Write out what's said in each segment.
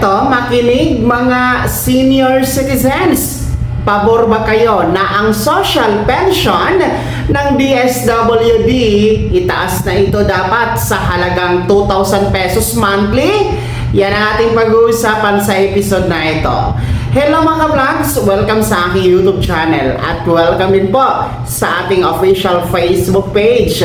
Eto, makinig mga senior citizens. Pabor ba kayo na ang social pension ng DSWD itaas na ito dapat sa halagang 2,000 pesos monthly? Yan ang ating pag-uusapan sa episode na ito. Hello mga vlogs! Welcome sa aking YouTube channel at welcome din po sa ating official Facebook page.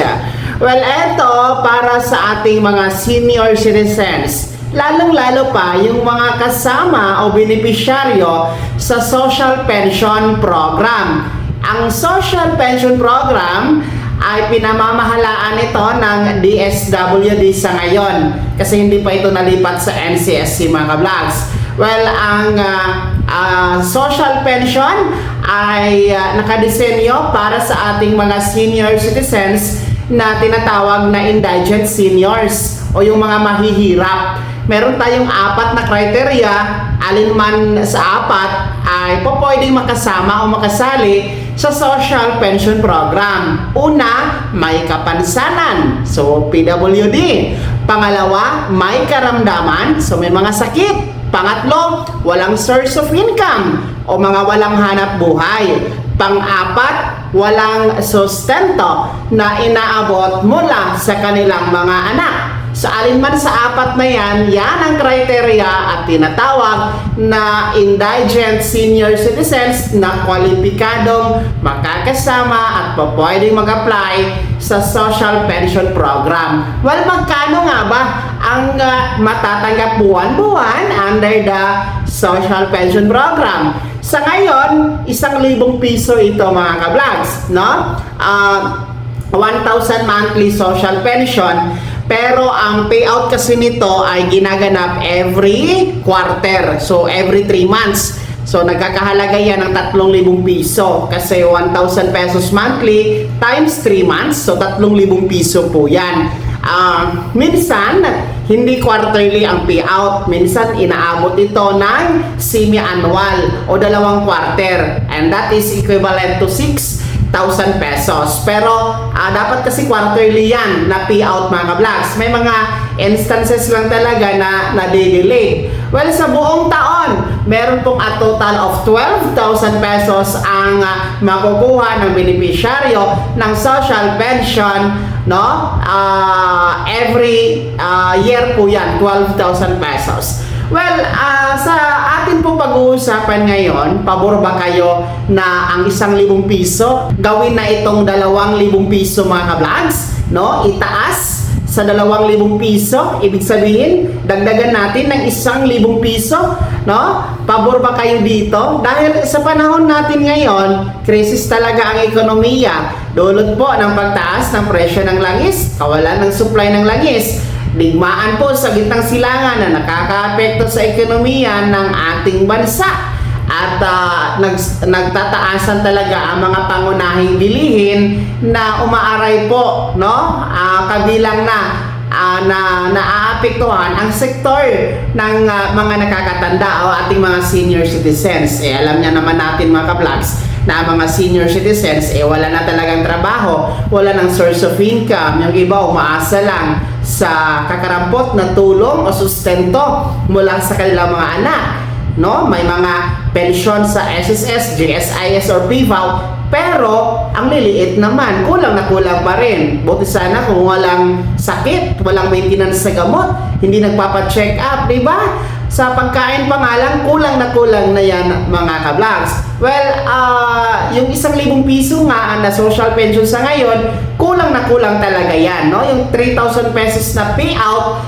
Well, eto para sa ating mga senior citizens. Lalong-lalo pa yung mga kasama o benepisyaryo sa Social Pension Program. Ang Social Pension Program ay pinamamahalaan ito ng DSWD sa ngayon kasi hindi pa ito nalipat sa NCSC mga ka-vlogs. Well, ang social pension ay nakadisenyo para sa ating mga senior citizens na tinatawag na indigent seniors o yung mga mahihirap. Meron tayong 4 na criteria, alinman sa 4 ay pwedeng makasama o makasali sa Social Pension Program. Una, may kapansanan, so PWD. Pangalawa, may karamdaman, so may mga sakit. Pangatlo, walang source of income o mga walang hanap buhay. Pang-apat, walang sustento na inaabot mula sa kanilang mga anak. Sa alinman sa 4 na yan ang criteria at tinatawag na indigent senior citizens na kwalipikadong makakasama at pwedeng mag-apply sa Social Pension Program. Well, magkano nga ba ang matatanggap buwan-buwan under the Social Pension Program? Sa ngayon, 1,000 piso ito mga ka-vlogs, no? 1,000 monthly social pension. Pero ang payout kasi nito ay ginaganap every quarter. So, every 3 months. So, nagkakahalaga yan ng 3,000 piso. Kasi 1,000 pesos monthly times 3 months. So, 3,000 piso po yan. Minsan, hindi quarterly ang payout. Minsan, inaabot ito ng semi-annual o 2 quarter. And that is equivalent to 6,000 pesos. Pero dapat kasi quarterly yan na payout mga ka-vlogs. May mga instances lang talaga na na-delay. Well, sa buong taon, meron pong a total of 12,000 pesos ang makukuha ng benepisyaryo ng social pension, no? Every year po yan, 12,000 pesos. Well, sa atin pong pag-uusapan ngayon, pabor ba kayo na ang 1,000 piso gawin na itong 2,000 piso mga ka-vlogs, no? Itaas sa 2,000 piso, ibig sabihin, dagdagan natin ng 1,000 piso, no? Pabor ba kayo dito? Dahil sa panahon natin ngayon, krisis talaga ang ekonomiya. Dulot po ng pagtaas ng presyo ng langis, kawalan ng supply ng langis. Digmaan po sa gitnang silangan na nakakaapekto sa ekonomiya ng ating bansa at nagtataasan talaga ang mga pangunahing bilihin na umaaray po, no? Kabilang na naaapektuhan ang sektor ng mga nakakatanda o ating mga senior citizens. Alam niya naman natin mga ka-vlogs na mga senior citizens wala na talagang trabaho, wala ng source of income. Yung iba umaasa lang sa kakarampot na tulong o sustento mula sa kanilang mga anak, no? May mga pensyon sa SSS, GSIS or PVAW, pero ang liliit naman, kulang na kulang pa rin. Buti sana kung walang sakit, walang maintenance sa gamot, hindi nagpapa-check up, di ba? Sa pagkain pa nga lang, kulang na yan mga ka-vlogs. Well, yung 1,000 piso nga na social pension sa ngayon, kulang talaga yan, no? Yung 3,000 pesos na payout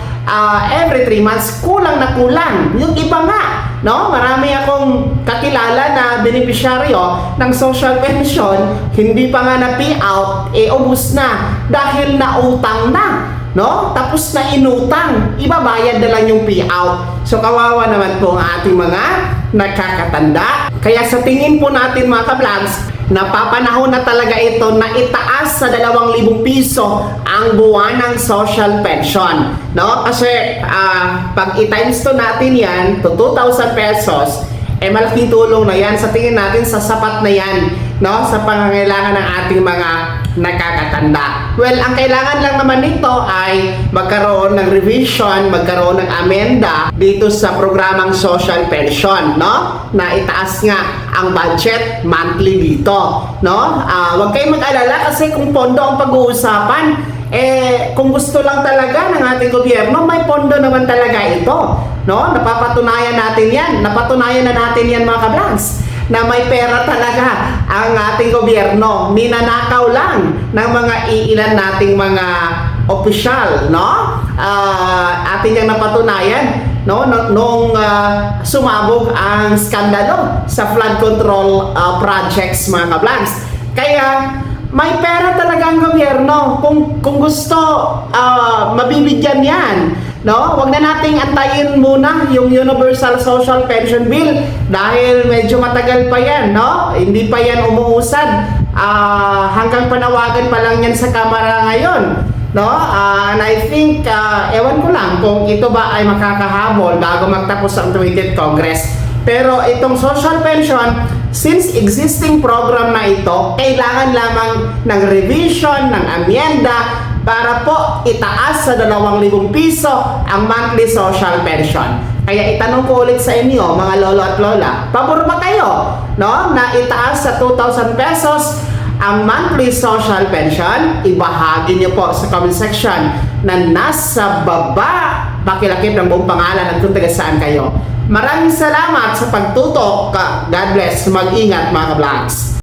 every 3 months, kulang. Yung iba nga, no? Marami akong kakilala na benepisyaryo ng social pension, hindi pa nga na payout, ubus na dahil nautang na, no? Tapos na inutang, ibabayad na lang yung payout. So kawawa naman po ang ating mga nakakatanda. Kaya sa tingin po natin mga ka-vlogs, napapanahon na talaga ito na itaas sa 2,000 piso ang buwanang social pension, no? Kasi pag i-times to natin yan to 2,000 pesos, malaking tulong na yan. Sa tingin natin, sa sapat na yan, no? Sa pangangailangan ng ating mga nakakatanda. Well, ang kailangan lang naman nito ay magkaroon ng revision, magkaroon ng amenda dito sa programang social pension, no? Na itaas nga ang budget monthly dito, no? Huwag kayong mag-alala kasi kung pondo ang pag-uusapan, kung gusto lang talaga ng ating gobyerno, may pondo naman talaga ito, no? Napapatunayan natin yan, napatunayan na natin yan mga kablans, na may pera talaga ang ating gobyerno. Ninanakaw lang ng mga iilan nating mga opisyal, no? Atin yung napatunayan, no? Nung sumabog ang skandalo sa flood control projects mga kablans. Kaya may pera talaga ang gobyerno. Kung gusto, mabibigyan yan. No? Huwag na nating antayin muna yung Universal Social Pension Bill dahil medyo matagal pa yan, no? Hindi pa yan umuusad. Hanggang panawagan pa lang yan sa Kamara ngayon, no? And I think, ewan ko lang kung ito ba ay makakahabol bago magtapos ang 20th Congress. Pero itong social pension, since existing program na ito, kailangan lamang ng revision, ng amyenda, para po itaas sa 2,000 piso ang monthly social pension. Kaya itanong ko ulit sa inyo, mga lolo at lola, pabor ba kayo, no, na itaas sa 2,000 pesos ang monthly social pension? Ibahagi niyo po sa comment section na nasa baba, pakilakip ng buong pangalan at kung taga saan kayo. Maraming salamat sa pagtutok. God bless. Mag-ingat mga ka-vlogs.